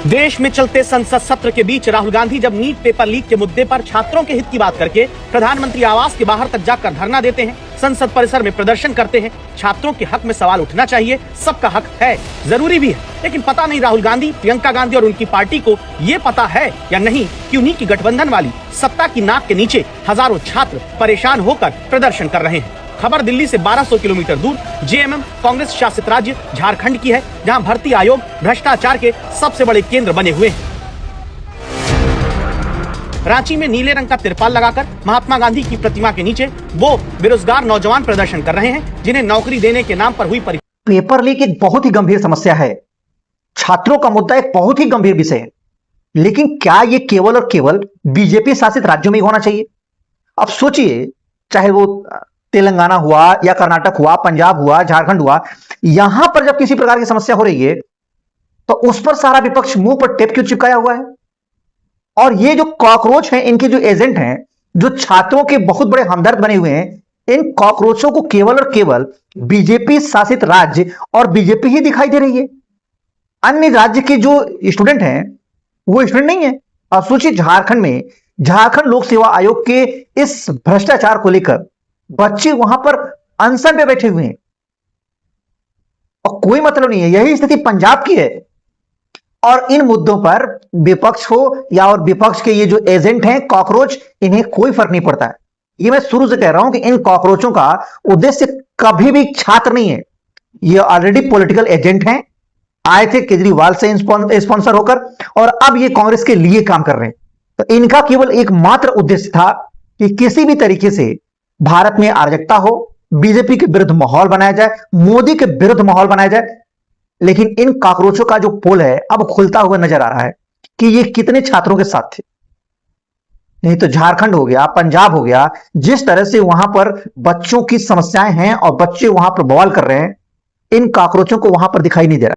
देश में चलते संसद सत्र के बीच राहुल गांधी जब नीट पेपर लीक के मुद्दे पर छात्रों के हित की बात करके प्रधानमंत्री आवास के बाहर तक जाकर धरना देते हैं, संसद परिसर में प्रदर्शन करते हैं। छात्रों के हक में सवाल उठना चाहिए, सबका हक है, जरूरी भी है। लेकिन पता नहीं राहुल गांधी, प्रियंका गांधी और उनकी पार्टी को ये पता है या नहीं कि उन्हीं की गठबंधन वाली सत्ता की नाक के नीचे हजारों छात्र परेशान होकर प्रदर्शन कर रहे हैं। खबर दिल्ली से 1200 किलोमीटर दूर जेएमएम कांग्रेस शासित राज्य झारखंड की है, जहां भर्ती आयोग भ्रष्टाचार के सबसे बड़े केंद्र बने हुए हैं। रांची में नीले रंग का तिरपाल लगाकर महात्मा गांधी की प्रतिमा के नीचे वो बेरोजगार नौजवान प्रदर्शन कर रहे हैं, जिन्हें नौकरी देने के नाम पर हुई पेपर लीक एक बहुत ही गंभीर समस्या है। छात्रों का मुद्दा एक बहुत ही गंभीर विषय है, लेकिन क्या ये केवल और केवल बीजेपी शासित राज्यों में ही होना चाहिए? अब सोचिए, चाहे वो तेलंगाना हुआ या कर्नाटक हुआ, पंजाब हुआ, झारखंड हुआ, यहां पर जब किसी प्रकार की समस्या हो रही है तो उस पर सारा विपक्ष मुंह पर टेप क्यों चिपकाया हुआ है? और ये जो कॉकरोच हैं, इनके जो एजेंट हैं, जो छात्रों के बहुत बड़े हमदर्द बने हुए हैं, इन कॉकरोचों को केवल और केवल बीजेपी शासित राज्य और बीजेपी ही दिखाई दे रही है। अन्य राज्य के जो स्टूडेंट हैं वो स्टूडेंट नहीं है। अब सोचिए, झारखंड में झारखंड लोक सेवा आयोग के इस भ्रष्टाचार को लेकर बच्चे वहां पर अनशन पे बैठे हुए हैं और कोई मतलब नहीं है। यही स्थिति पंजाब की है। और इन मुद्दों पर विपक्ष हो या और विपक्ष के ये जो एजेंट हैं, कॉकरोच, इन्हें कोई फर्क नहीं पड़ता है। ये मैं शुरू से कह रहा हूं कि इन कॉकरोचों का उद्देश्य कभी भी छात्र नहीं है। ये ऑलरेडी पॉलिटिकल एजेंट हैं, आए थे केजरीवाल से स्पॉन्सर होकर और अब ये कांग्रेस के लिए काम कर रहे हैं। तो इनका केवल एकमात्र उद्देश्य था कि किसी भी तरीके से भारत में अराजकता हो, बीजेपी के विरुद्ध माहौल बनाया जाए, मोदी के विरुद्ध माहौल बनाया जाए। लेकिन इन कॉकरोचों का जो पोल है अब खुलता हुआ नजर आ रहा है कि ये कितने छात्रों के साथ थे। नहीं तो झारखंड हो गया, पंजाब हो गया, जिस तरह से वहां पर बच्चों की समस्याएं हैं और बच्चे वहां पर बवाल कर रहे हैं, इन कॉकरोचों को वहां पर दिखाई नहीं दे रहा।